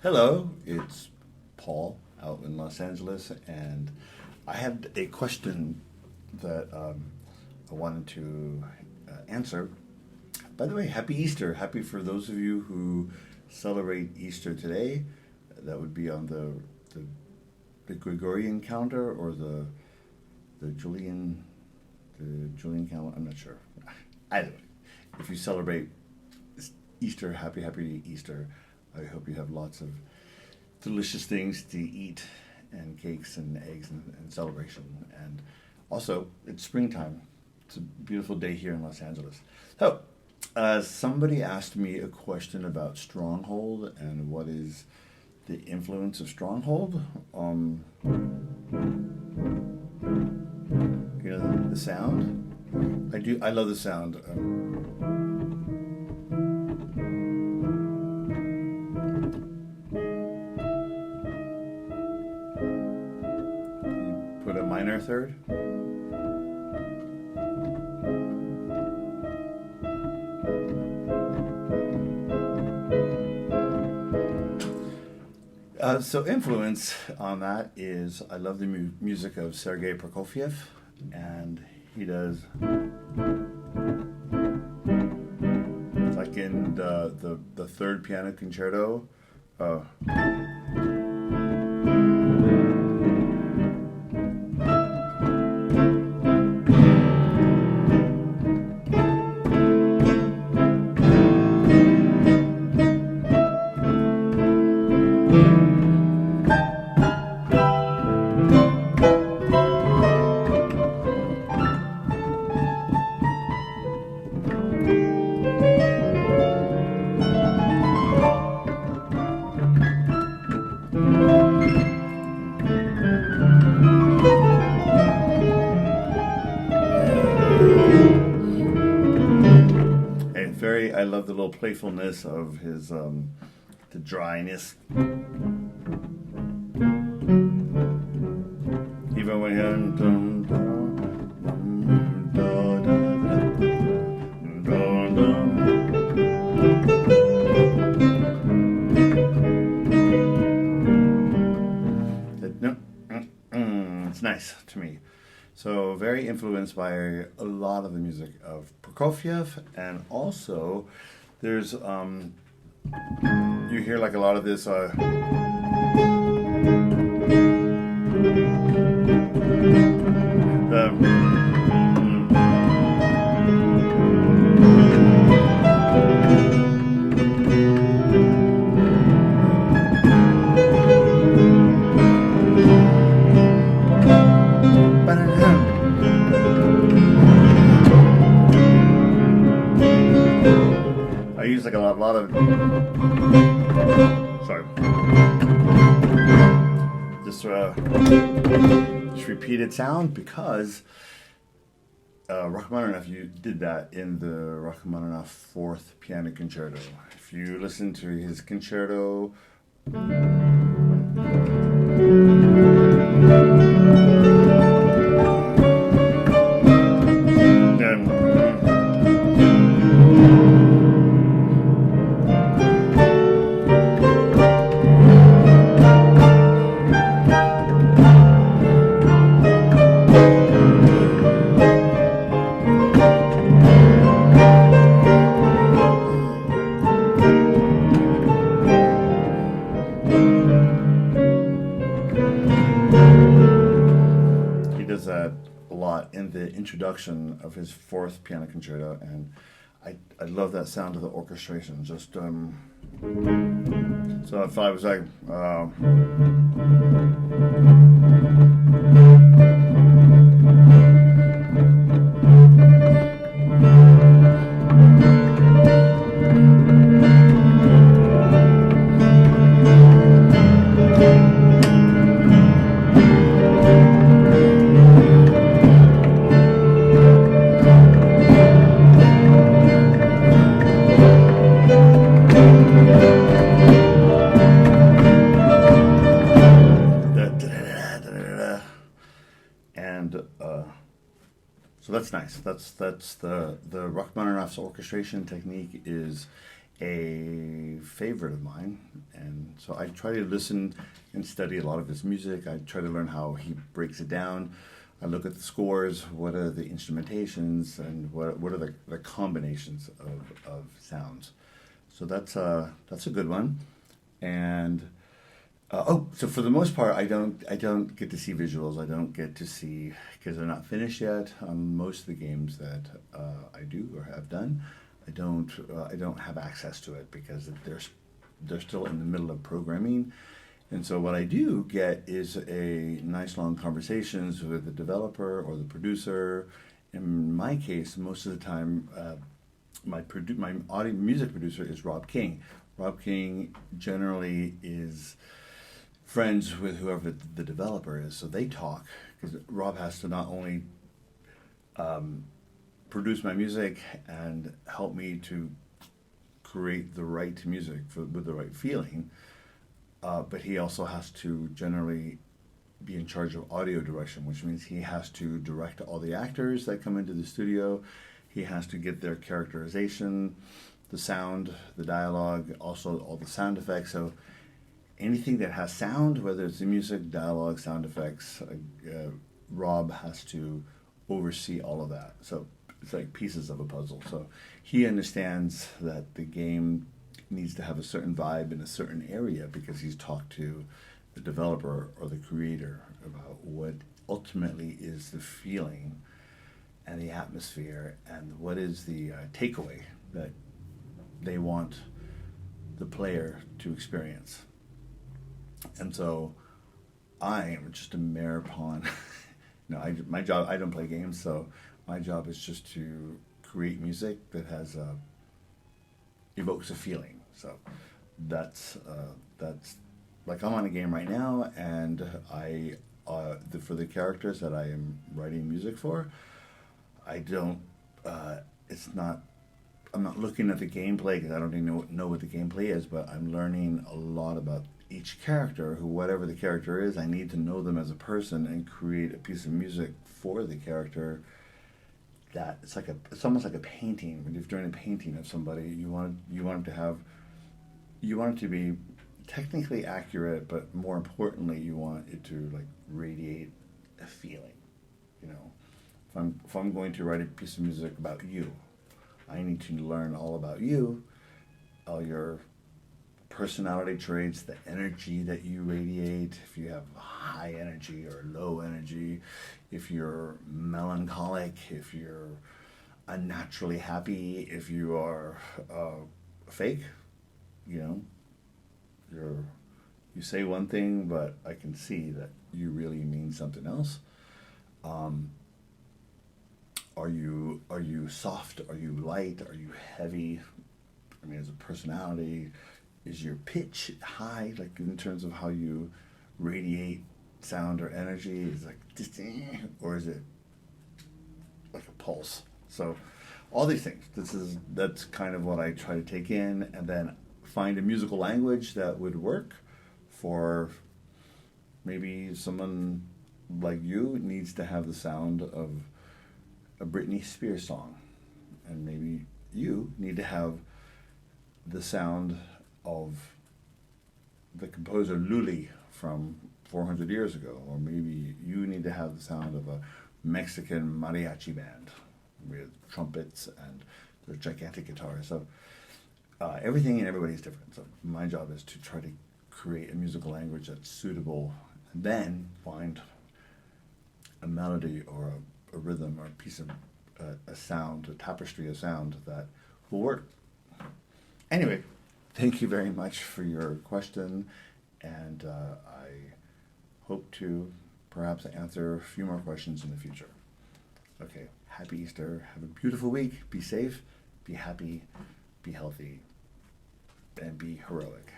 Hello, it's Paul out in Los Angeles, and I had a question that I wanted to answer. By the way, happy Easter. Happy for those of you who celebrate Easter today. That would be on the Gregorian calendar or the Julian calendar. I'm not sure. Either way, if you celebrate Easter, happy Easter. I hope you have lots of delicious things to eat and cakes and eggs and celebration. And also, it's springtime. It's a beautiful day here in Los Angeles. So, somebody asked me a question about Stronghold and what is the influence of Stronghold. You know the sound? I love the sound. Put a minor third. So influence on that is I love the music of Sergei Prokofiev, and he does like in the third piano concerto. I love the little playfulness of his, the dryness. Even when it's nice to me. So very influenced by a lot of the music of Prokofiev, and also there's you hear like a lot of this I use like a lot of sorry, just repeated sound because Rachmaninoff, you did that in the Rachmaninoff Fourth Piano Concerto. If you listen to his concerto. That a lot in the introduction of his Fourth Piano Concerto, and I love that sound of the orchestration. Just so if I was like so that's nice. That's the Rachmaninoff's orchestration technique is a favorite of mine, and So I try to listen and study a lot of his music. I try to learn how he breaks it down. I look at the scores, what are the instrumentations, and what are the combinations of sounds. So that's a good one. And so for the most part, I don't get to see visuals. I don't get to see, because they're not finished yet on most of the games that I do or have done. I don't have access to it because they're still in the middle of programming. And so what I do get is a nice long conversations with the developer or the producer. In my case, most of the time, my audio music producer is Rob King. Rob King generally is friends with whoever the developer is, so they talk, because Rob has to not only produce my music and help me to create the right music with the right feeling, but he also has to generally be in charge of audio direction, which means he has to direct all the actors that come into the studio. He has to get their characterization, the sound, the dialogue, also all the sound effects. So anything that has sound, whether it's the music, dialogue, sound effects, Rob has to oversee all of that. So it's like pieces of a puzzle. So he understands that the game needs to have a certain vibe in a certain area because he's talked to the developer or the creator about what ultimately is the feeling and the atmosphere and what is the takeaway that they want the player to experience. And so I am just a mere pawn. My job, I don't play games, so my job is just to create music that has evokes a feeling. So that's like I'm on a game right now, and for the characters that I am writing music for, I don't. I'm not looking at the gameplay because I don't even know what the gameplay is, but I'm learning a lot about each character, whatever the character is. I need to know them as a person and create a piece of music for the character. That it's almost like a painting. When you're doing a painting of somebody, you want it to be technically accurate, but more importantly, you want it to like radiate a feeling. You know, if I'm going to write a piece of music about you, I need to learn all about you, all your personality traits, the energy that you radiate, if you have high energy or low energy, if you're melancholic, if you're unnaturally happy, if you are fake, you know, you say one thing, but I can see that you really mean something else. Are you soft? Are you light? Are you heavy? I mean, as a personality, is your pitch high, like in terms of how you radiate sound or energy? Is it like, or is it like a pulse? So, all these things. That's kind of what I try to take in, and then find a musical language that would work for maybe someone like you needs to have the sound of a Britney Spears song, and maybe you need to have the sound of the composer Lully from 400 years ago, or maybe you need to have the sound of a Mexican mariachi band with trumpets and their gigantic guitars. So everything and everybody is different. So my job is to try to create a musical language that's suitable, and then find a melody or a rhythm or a piece of a sound, a tapestry of sound that will work. Anyway, thank you very much for your question, and I hope to perhaps answer a few more questions in the future. Okay, happy Easter. Have a beautiful week. Be safe, be happy, be healthy, and be heroic.